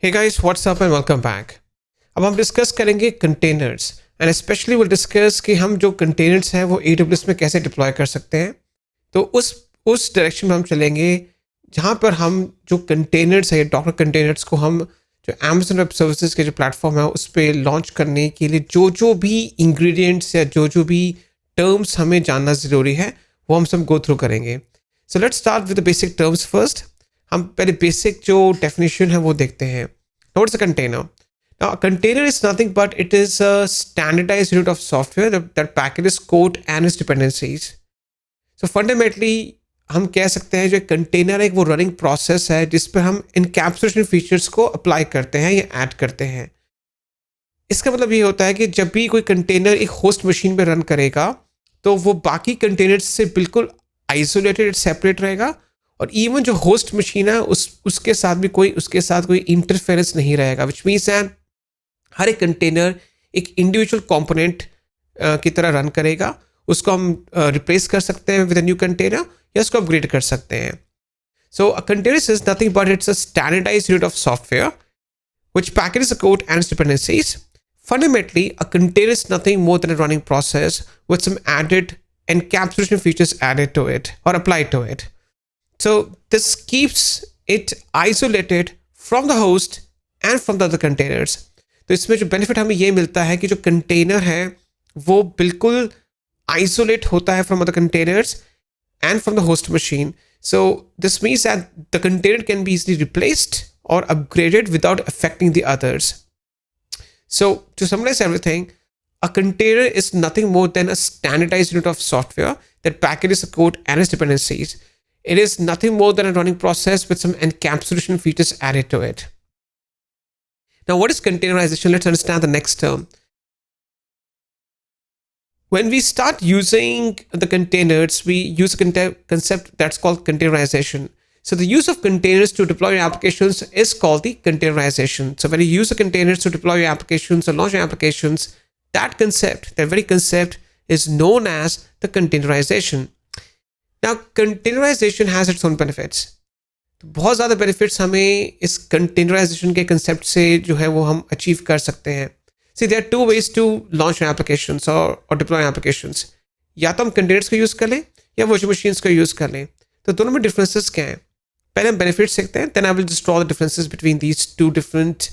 Hey guys, what's up and welcome back. अब हम discuss करेंगे containers and specially will discuss कि हम जो कंटेनर्स हैं वो AWS में कैसे डिप्लॉय कर सकते हैं. तो उस डायरेक्शन में हम चलेंगे जहाँ पर हम जो कंटेनर्स है डॉकर कंटेनर्स को हम जो Amazon वेब सर्विसेज के जो प्लेटफॉर्म है उस पर लॉन्च करने के लिए जो भी इंग्रेडिएंट्स या जो भी टर्म्स हमें जानना ज़रूरी है वो हम सब गो थ्रू करेंगे. So let's start with the basic terms first. हम पहले बेसिक जो डेफिनेशन है वो देखते हैं. Now what's a container? Now a container is nothing but it is a standardized unit of software that packages code and its dependencies. So fundamentally हम कह सकते हैं जो कंटेनर एक वो रनिंग प्रोसेस है जिस पर हम इनकैप्सुलेशन फीचर्स को अप्लाई करते हैं या ऐड करते हैं. इसका मतलब ये होता है कि जब भी कोई कंटेनर एक होस्ट मशीन पे रन करेगा तो वो बाकी कंटेनर्स से बिल्कुल आइसोलेटेड सेपरेट रहेगा और इवन जो होस्ट मशीन है उसके साथ कोई इंटरफेरेंस नहीं रहेगा. विच मीन्स हर एक कंटेनर एक इंडिविजुअल कंपोनेंट की तरह रन करेगा. उसको हम रिप्लेस कर सकते हैं विद अ न्यू कंटेनर या उसको अपग्रेड कर सकते हैं. So a container is nothing but it's a standardized unit of software which packages the code and its dependencies. Fundamentally, a container is nothing more than a running process with some added encapsulation features added to it or applied to it. So this keeps it isolated from the host and from the other containers. तो इसमें जो benefit हमें ये मिलता है कि जो container है वो बिल्कुल आइसोलेट होता है from other containers and from the host machine. So this means that the container can be easily replaced or upgraded without affecting the others. So to summarize everything, a container is nothing more than a standardized unit of software that packages the code and its dependencies. It is nothing more than a running process with some encapsulation features added to it. Now, what is containerization? Let's understand the next term. When we start using the containers, we use a concept that's called containerization. So the use of containers to deploy your applications is called the containerization. So when you use the containers to deploy your applications or launch your applications, that very concept is known as the containerization. Now, containerization has its own benefits. तो बहुत ज़्यादा benefits हमें इस containerization के concept से जो है वो हम achieve कर सकते हैं. See, there are two ways to launch your applications or deploy applications. या तो हम containers को use कर लें या virtual machines को use कर लें. तो दोनों में differences क्या हैं? पहले हम benefits देखते हैं, then I will just draw the differences between these two different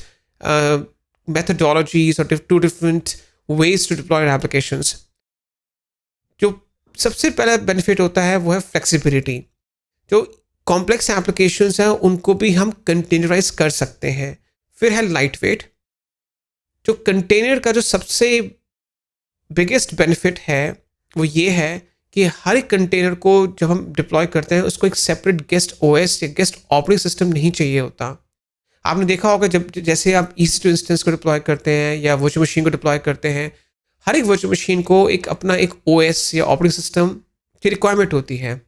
methodologies or two different ways to deploy your applications. जो सबसे पहला बेनिफिट होता है वो है फ्लेक्सिबिलिटी. जो कॉम्प्लेक्स एप्लीकेशंस हैं उनको भी हम कंटेनराइज कर सकते हैं. फिर है लाइट वेट. जो कंटेनर का जो सबसे बिगेस्ट बेनिफिट है वो ये है कि हर एक कंटेनर को जब हम डिप्लॉय करते हैं उसको एक सेपरेट गेस्ट ओएस या गेस्ट ऑपरेटिंग सिस्टम नहीं चाहिए होता. आपने देखा होगा जैसे आप EC2 इंस्टेंस को डिप्लॉय करते हैं या वर्चुअल मशीन को डिप्लॉय करते हैं, हर एक वर्चुअल मशीन को अपना एक OS या ऑपरेटिंग सिस्टम की रिक्वायरमेंट होती है.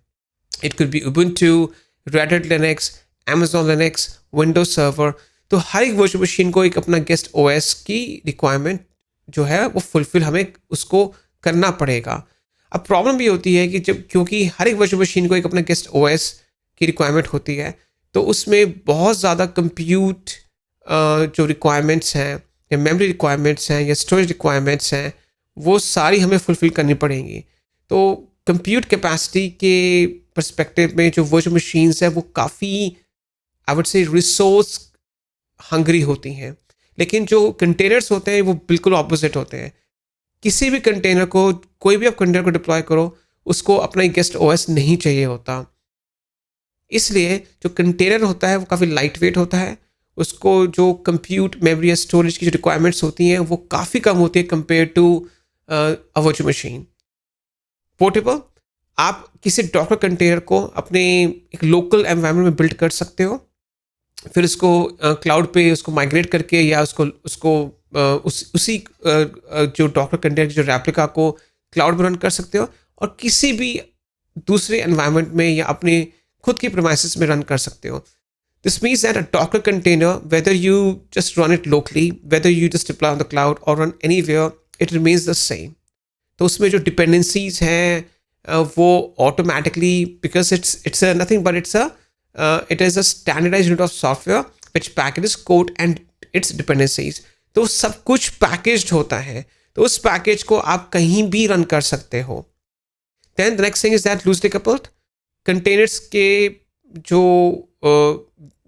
It could be Ubuntu, Red Hat Linux, Amazon Linux, Windows Server. तो हर एक वर्चुअल मशीन को एक अपना गेस्ट OS की रिक्वायरमेंट जो है वो फुलफिल हमें उसको करना पड़ेगा. अब प्रॉब्लम भी होती है कि क्योंकि हर एक वर्चुअल मशीन को एक अपना गेस्ट OS की रिक्वायरमेंट होती है तो उसमें बहुत ज़्यादा कंप्यूट जो रिक्वायरमेंट्स हैं या मेमोरी रिक्वायरमेंट्स हैं या स्टोरेज रिक्वायरमेंट्स हैं वो सारी हमें फुलफिल करनी पड़ेंगी. तो कंप्यूट कैपेसिटी के पर्सपेक्टिव में जो वर्चुअल मशीन्स हैं वो काफ़ी आई वुड से रिसोर्स हंग्री होती हैं. लेकिन जो कंटेनर्स होते हैं वो बिल्कुल ऑपोजिट होते हैं. किसी भी कंटेनर को कोई भी आप कंटेनर को डिप्लॉय करो उसको अपना गेस्ट OS नहीं चाहिए होता. इसलिए जो कंटेनर होता है वो काफ़ी लाइट वेट होता है. उसको जो कंप्यूट मेमोरी या स्टोरेज की जो रिक्वायरमेंट्स होती हैं वो काफ़ी कम होती है compare to a virtual machine. Portable, आप किसी डॉकर कंटेनर को अपने एक लोकल एनवायरनमेंट में बिल्ड कर सकते हो, फिर उसको क्लाउड पे उसको माइग्रेट करके या उसी जो डॉकर कंटेनर की जो रेप्लिका को क्लाउड में रन कर सकते हो और किसी भी दूसरे एनवायरनमेंट में या अपने खुद के प्रीमाइसेस में रन कर सकते हो. This means that a Docker container, whether you just run it locally, whether you just deploy on the cloud or run anywhere, it remains the same. तो उसमें जो dependencies हैं वो automatically, because it's nothing but it is a standardized unit of software which packages code and its dependencies. तो सब कुछ packaged होता है, तो उस पैकेज को आप कहीं भी रन कर सकते हो. Then the next thing is that loosely coupled. Containers के जो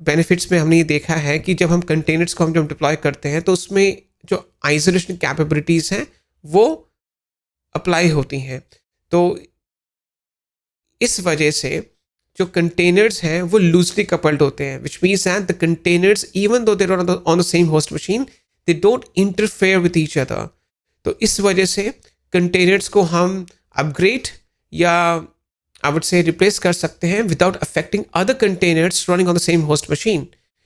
बेनिफिट्स में हमने ये देखा है कि जब हम कंटेनर्स को जब डिप्लॉय करते हैं तो उसमें जो आइसोलेशन कैपेबिलिटीज़ हैं वो अप्लाई होती हैं. तो इस वजह से जो कंटेनर्स हैं वो लूजली कपल्ड होते हैं, which means that the containers even though they are on the same host machine they don't interfere with each other. तो इस वजह से कंटेनर्स को हम अपग्रेड या I would say replace कर सकते हैं without affecting other containers running on the same host machine.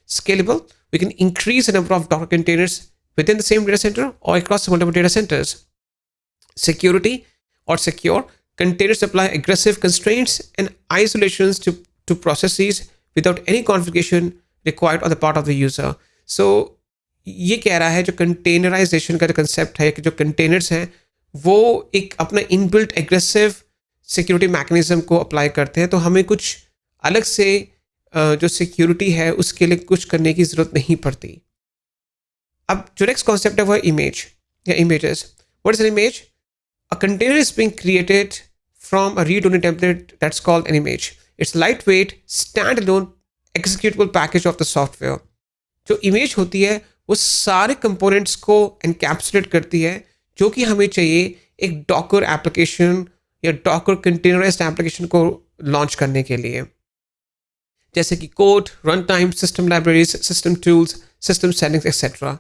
Scalable, we can increase the number of Docker containers within the same data center or across multiple data centers. Security or secure, containers apply aggressive constraints and isolations to processes without any configuration required on the part of the user. So ये कह रहा है जो containerization का जो concept है कि जो containers हैं वो एक अपना inbuilt aggressive सिक्योरिटी मैकेनिज्म को अप्लाई करते हैं, तो हमें कुछ अलग से जो सिक्योरिटी है उसके लिए कुछ करने की ज़रूरत नहीं पड़ती. अब जो नेक्स्ट कॉन्सेप्ट है वो है इमेज या images. What is an image? A container is being created from a read only template that's called an image. Its light weight stand alone executable package of the software. जो image होती है वो सारे components को encapsulate करती है जो कि हमें चाहिए एक डॉकर एप्लीकेशन या डॉकर कंटेनराइज्ड एप्लीकेशन को लॉन्च करने के लिए, जैसे कि code, run time, system libraries, system tools, system settings etcetera.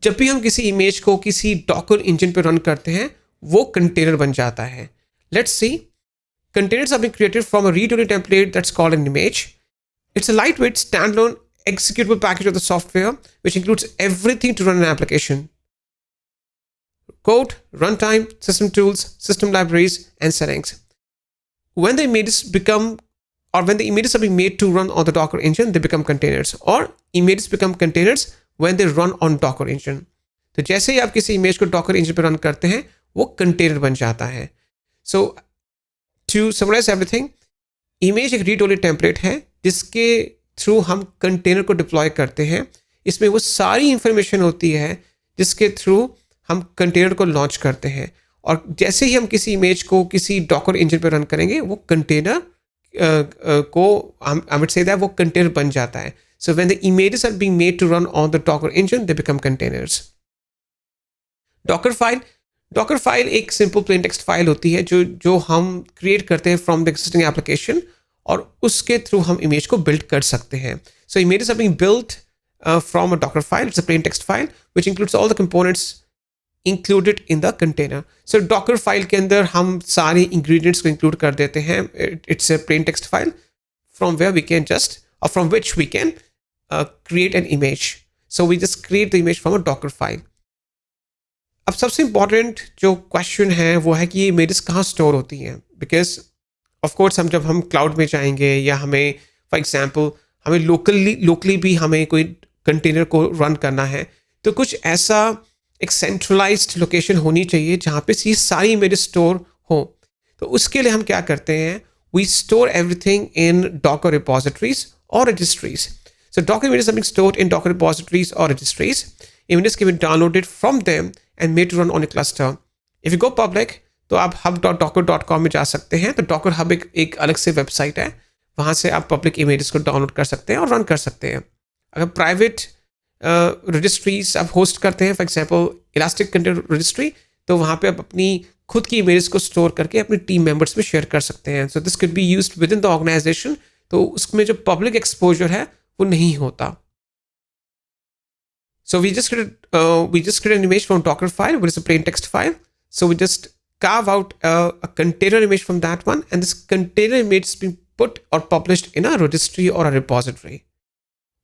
जब भी हम किसी इमेज को किसी डॉकर इंजन पर रन करते हैं वो कंटेनर बन जाता है. Let's see, containers are being created from a read only template that's called an image. It's a light weight standalone executable package of the software which includes everything to run an application: code, runtime, system tools, system libraries, and settings. When the images are being made to run on the Docker engine, they become containers, or images become containers when they run on Docker engine. तो जैसे ही आप किसी image को Docker engine पर run करते हैं वो container बन जाता है. So to summarize everything, image एक रीड ओनली टेम्पलेट है जिसके थ्रू हम कंटेनर को डिप्लॉय करते हैं. इसमें वो सारी इंफॉर्मेशन होती है जिसके थ्रू हम कंटेनर को लॉन्च करते हैं, और जैसे ही हम किसी इमेज को किसी डॉकर इंजन पर रन करेंगे वो कंटेनर को आई वुड से दैट वो कंटेनर बन जाता है. So when the images are being made to run on the Docker engine they become containers. Docker file एक सिंपल प्लेन टेक्स्ट फाइल होती है जो हम क्रिएट करते हैं फ्रॉम द एक्जिस्टिंग एप्लीकेशन, और उसके थ्रू हम इमेज को बिल्ड कर सकते हैं. So images are being built from a Docker file. It's a plain text file which includes all the components included in the container. So Docker file के अंदर हम सारे इंग्रेडिएंट्स को इंक्लूड कर देते हैं. It's a plain text file from where we can just और from which we can create an image. So we just create the image from a Docker file. अब सबसे इंपॉर्टेंट जो क्वेश्चन है वो है कि ये इमेजेस कहाँ स्टोर होती हैं, बिकॉज ऑफ कोर्स जब हम क्लाउड में जाएंगे या हमें फॉर एग्जांपल हमें लोकली भी हमें कोई कंटेनर को रन करना है, तो कुछ ऐसा एक सेंट्रलाइज्ड लोकेशन होनी चाहिए जहाँ पे ये सारी इमेजेस स्टोर हो. तो उसके लिए हम क्या करते हैं, we store everything in Docker repositories और registries. So Docker images are being stored in Docker repositories और registries. Images can be downloaded from them and made to run on a cluster. If you go public, तो आप hub.docker.com में जा सकते हैं. तो Docker hub एक अलग से वेबसाइट है, वहाँ से आप पब्लिक इमेजेस को डाउनलोड कर सकते हैं और रन कर सकते हैं. अगर प्राइवेट रजिस्ट्रीज आप होस्ट करते हैं, for example elastic container registry, तो वहाँ पे आप अपनी खुद की इमेजेस को स्टोर करके अपनी टीम मेंबर्स में शेयर कर सकते हैं. So this could be used within the organisation. तो उसमें जो पब्लिक एक्सपोजर है वो नहीं होता. So we just created an image from Docker file, which is a plain text file. So we just carve out a container image from that one, and this container image is being put or published in a registry or a repository.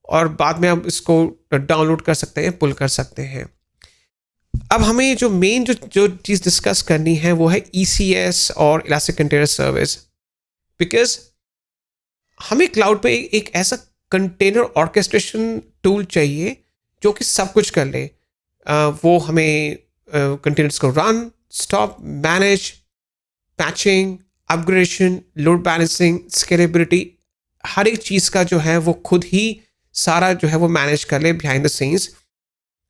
और बाद में हम इसको download कर सकते हैं, पुल कर सकते हैं. अब हमें जो मेन जो चीज़ डिस्कस करनी है वो है ECS और इलास्टिक कंटेनर सर्विस, बिकॉज हमें क्लाउड पे एक ऐसा कंटेनर ऑर्केस्ट्रेशन टूल चाहिए जो कि सब कुछ कर ले. वो हमें कंटेनर्स को run, stop, manage, patching, upgradation, load balancing, scalability, हर एक चीज़ का जो है वो खुद ही सारा जो है वो मैनेज कर ले बिहाइंड द सीन्स।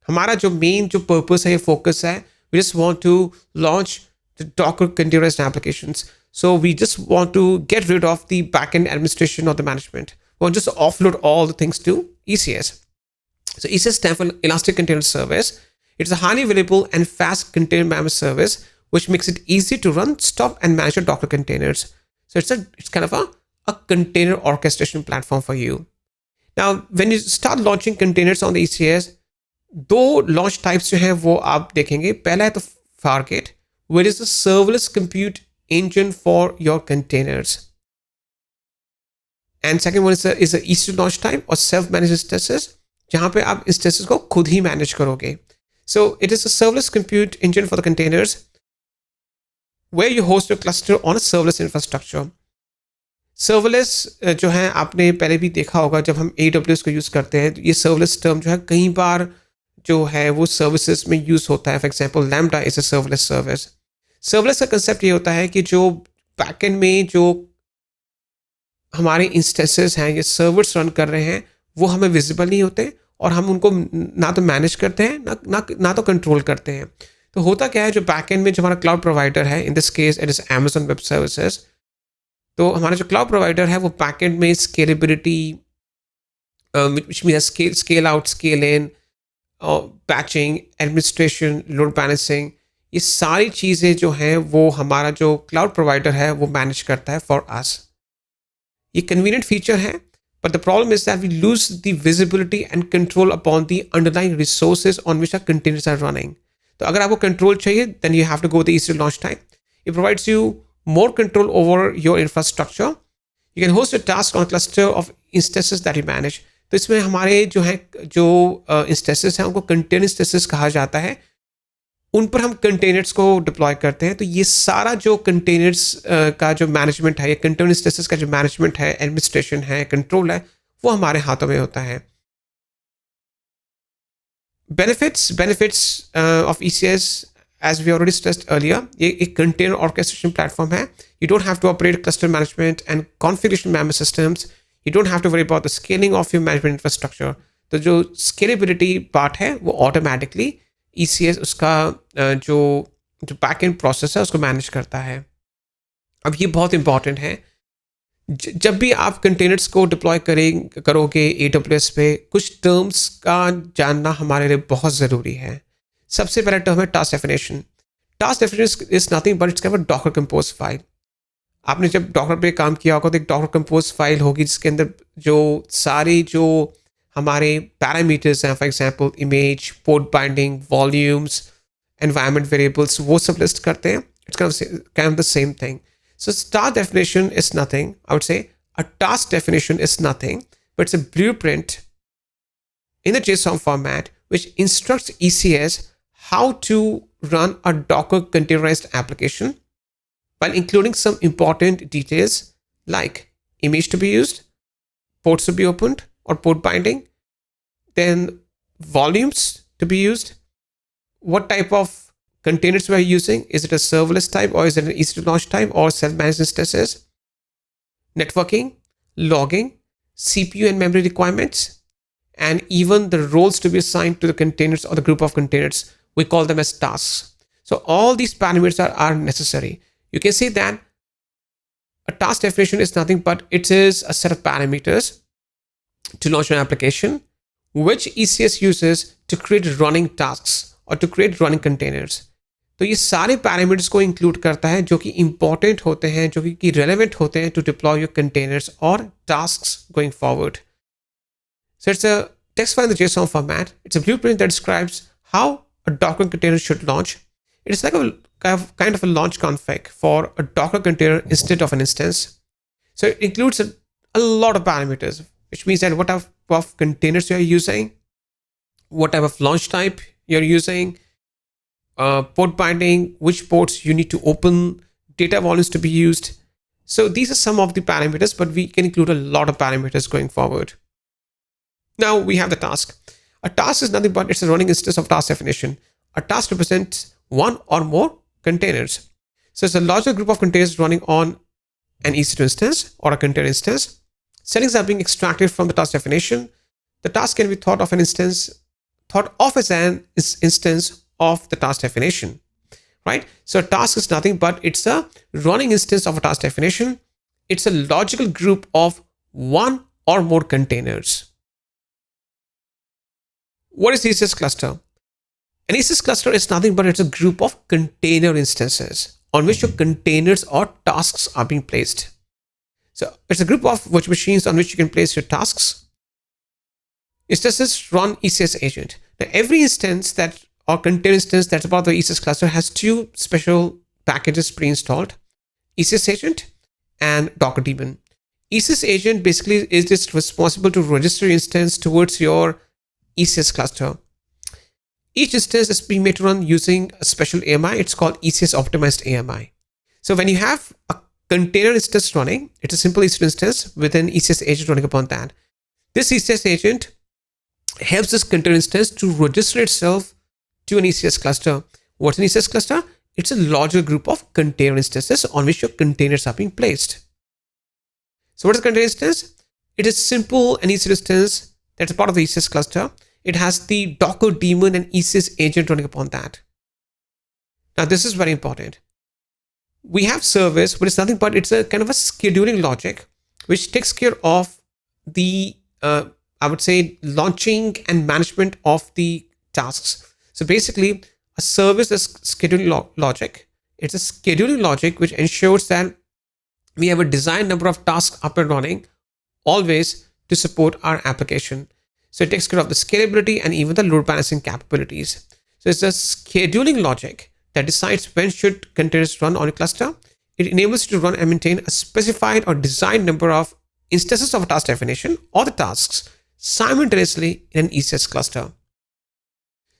हमारा जो मेन जो पर्पस है, ये फोकस है, we just want to launch the Docker containerized applications. So we just want to get rid of the backend administration or the management. We'll just offload all the things to ECS. So ECS stands for Elastic Container Service. It's a highly available and fast container management service, which makes it easy to run, stop, and manage your Docker containers. So it's kind of a container orchestration platform for you. Now, when you start launching containers on the ECS, दो launch types जो हैं वो आप देखेंगे. पहला है तो Fargate, where is a serverless compute engine for your containers. And second one is a EC2 launch type or self-managed instances, जहाँ पे आप instances को खुद ही manage करोगे. So it is a serverless compute engine for the containers where you host your cluster on a serverless infrastructure. Serverless जो है आपने पहले भी देखा होगा, जब हम AWS को यूज़ करते हैं तो ये serverless term जो है कई बार जो है वो services में यूज़ होता है. For example, Lambda is a serverless service. Serverless का कंसेप्ट ये होता है कि जो बैकएंड में जो हमारे इंस्टेंसेस हैं, ये सर्वर्स रन कर रहे हैं, वो हमें विजिबल नहीं होते और हम उनको ना तो मैनेज करते हैं ना तो कंट्रोल करते हैं. तो होता क्या है, जो बैकएंड में जो हमारा क्लाउड प्रोवाइडर है, in this case it is Amazon web services, तो हमारा जो क्लाउड प्रोवाइडर है वो बैकएंड में scalability, which means scale out, scale in, patching, administration, load balancing, ये सारी चीज़ें जो हैं वो हमारा जो क्लाउड प्रोवाइडर है वो मैनेज करता है फॉर अस. ये कन्वीनियंट फीचर है, but the problem is that we lose the visibility and control upon the underlying resources on which are containers are running. तो अगर आपको कंट्रोल चाहिए, then you have to go the EC2 launch time. It provides you more control over your infrastructure. You can host a task on cluster of instances that you manage. तो इसमें हमारे जो है जो इंस्टेंसेस हैं उनको container instances कहा जाता है. उन पर हम कंटेनर्स को डिप्लॉय करते हैं. तो ये सारा जो कंटेनर्स का जो मैनेजमेंट है, ये कंटेनर इंस्टेंसेस का जो मैनेजमेंट है, एडमिनिस्ट्रेशन है, कंट्रोल है, वो हमारे हाथों में होता है. Benefits of ECS, as we already stressed earlier, ये एक कंटेनर ऑर्केस्ट्रेशन प्लेटफॉर्म है. You don't have to operate cluster management and configuration management systems. You don't have to worry about the scaling of your management infrastructure. तो जो scalability part है वो automatically ECS उसका जो backend process है उसको manage करता है. अब ये बहुत इंपॉर्टेंट है, जब भी आप कंटेनर्स को डिप्लॉय करोगे AWS पे, कुछ टर्म्स का जानना हमारे लिए बहुत ज़रूरी है. सबसे पहला टर्म है task definition. Task definition is nothing but it's kind of Docker compose file. आपने जब डॉकर पे काम किया होगा तो एक डॉकर कंपोज फाइल होगी जिसके अंदर जो सारी जो हमारे पैरामीटर्स हैं, for example image, port binding, volumes, environment variables, वो सब लिस्ट करते हैं. It's kind of the same thing. So task definition is nothing, I would से अ task definition is nothing but it's a blueprint in the JSON format which instructs ECS how to run a Docker containerized application while including some important details like image to be used, ports to be opened or port binding, then volumes to be used, what type of containers we are using, is it a serverless type or is it an EC2 launch type or self-managed instances, networking, logging, CPU and memory requirements, and even the roles to be assigned to the containers or the group of containers. We call them as tasks. So all these parameters are necessary. You can see that a task definition is nothing but it is a set of parameters to launch an application which ECS uses to create running tasks or to create running containers. तो ये सारे parameters को include करता है जो कि important होते हैं, जो कि रेलेवेंट होते हैं टू डिप्लॉय योर कंटेनर्स और tasks going forward. So it's a text file in the JSON format. It's a blueprint that describes how a Docker container should launch. It is like a kind of a launch config for a Docker container instead of an instance. So it includes a lot of parameters, which means that what type of containers you're using, what type of launch type you're using, port binding, which ports you need to open, data volumes to be used. So these are some of the parameters, but we can include a lot of parameters going forward. Now we have the task. A task is nothing but it's a running instance of task definition. A task represents one or more containers. So it's a larger group of containers running on an EC2 instance or a container instance. Settings are being extracted from the task definition. the task can be thought of as an instance of the task definition, right? So a task is nothing but it's a running instance of a task definition. It's a logical group of one or more containers. What is ECS cluster? An ECS cluster is nothing but it's a group of container instances on which your containers or tasks are being placed. So it's a group of virtual machines on which you can place your tasks. Instances run ECS agent. Now every instance that or container instance that's part of the ECS cluster has two special packages pre-installed: ECS agent and Docker daemon. ECS agent basically is just responsible to register your instance towards your ECS cluster. Each instance is being made to run using a special AMI. It's called ECS optimized AMI. So when you have a container instance running, it's a simple ECS instance with an ECS agent running upon that. This ECS agent helps this container instance to register itself to an ECS cluster. What's an ECS cluster? It's a larger group of container instances on which your containers are being placed. So what is a container instance? It is simple an ECS instance that's a part of the ECS cluster. It has the Docker daemon and ECS agent running upon that. Now this is very important. We have service, but it's nothing but it's a kind of a scheduling logic which takes care of the I would say launching and management of the tasks. So basically a service is scheduling logic. It's a scheduling logic which ensures that we have a designed number of tasks up and running always to support our application. So it takes care of the scalability and even the load balancing capabilities. So it's a scheduling logic that decides when should containers run on a cluster. It enables you to run and maintain a specified or designed number of instances of a task definition or the tasks simultaneously in an ECS cluster.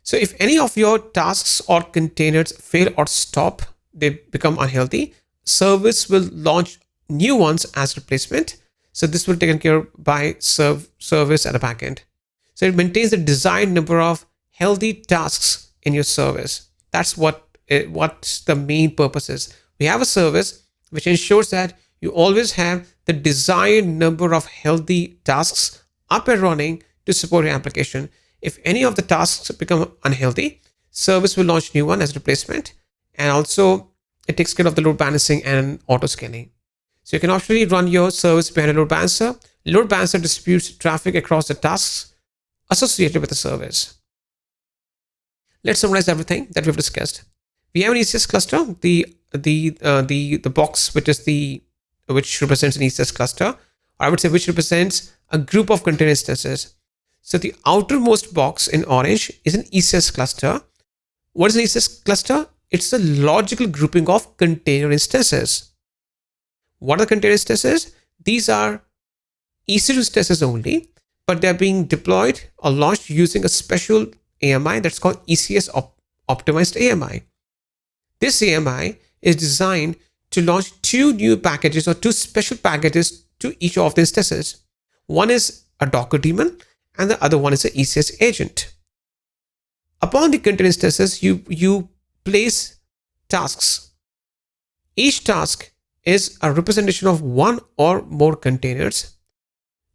So if any of your tasks or containers fail or stop, they become unhealthy, service will launch new ones as replacement. So this will be taken care of by service at the backend. So it maintains the desired number of healthy tasks in your service. That's what the main purpose is. We have a service which ensures that you always have the desired number of healthy tasks up and running to support your application. If any of the tasks become unhealthy, service will launch new one as replacement. And also it takes care of the load balancing and auto scaling. So you can actually run your service behind a load balancer. Load balancer distributes traffic across the tasks associated with the service. Let's summarize everything that we've discussed. We have an ECS cluster, the box which represents an ECS cluster, or I would say which represents a group of container instances. So the outermost box in orange is an ECS cluster. What is an ECS cluster? It's a logical grouping of container instances. What are container instances? These are EC2 instances only, but they're being deployed or launched using a special AMI that's called ECS optimized AMI. This AMI is designed to launch two new packages or two special packages to each of the instances. One is a Docker daemon and the other one is an ECS agent. Upon the container instances, you place tasks. Each task is a representation of one or more containers.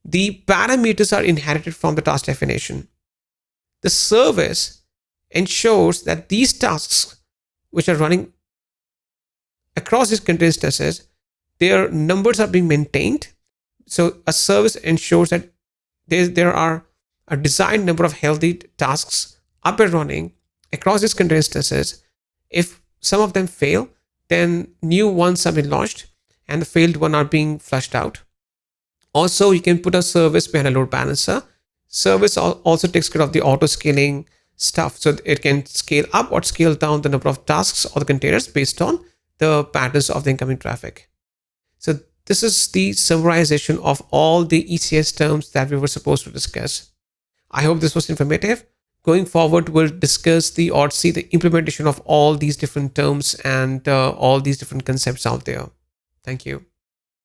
The parameters are inherited from the task definition. The service ensures that these tasks which are running across these container instances, their numbers are being maintained. So a service ensures that there are a designed number of healthy tasks up and running across these container instances. If some of them fail, then new ones have been launched and the failed one are being flushed out. Also, you can put a service behind a load balancer. Service also takes care of the auto scaling stuff. So it can scale up or scale down the number of tasks or the containers based on the patterns of the incoming traffic. So this is the summarization of all the ECS terms that we were supposed to discuss. I hope this was informative. Going forward, we'll discuss see the implementation of all these different terms and all these different concepts out there. Thank you.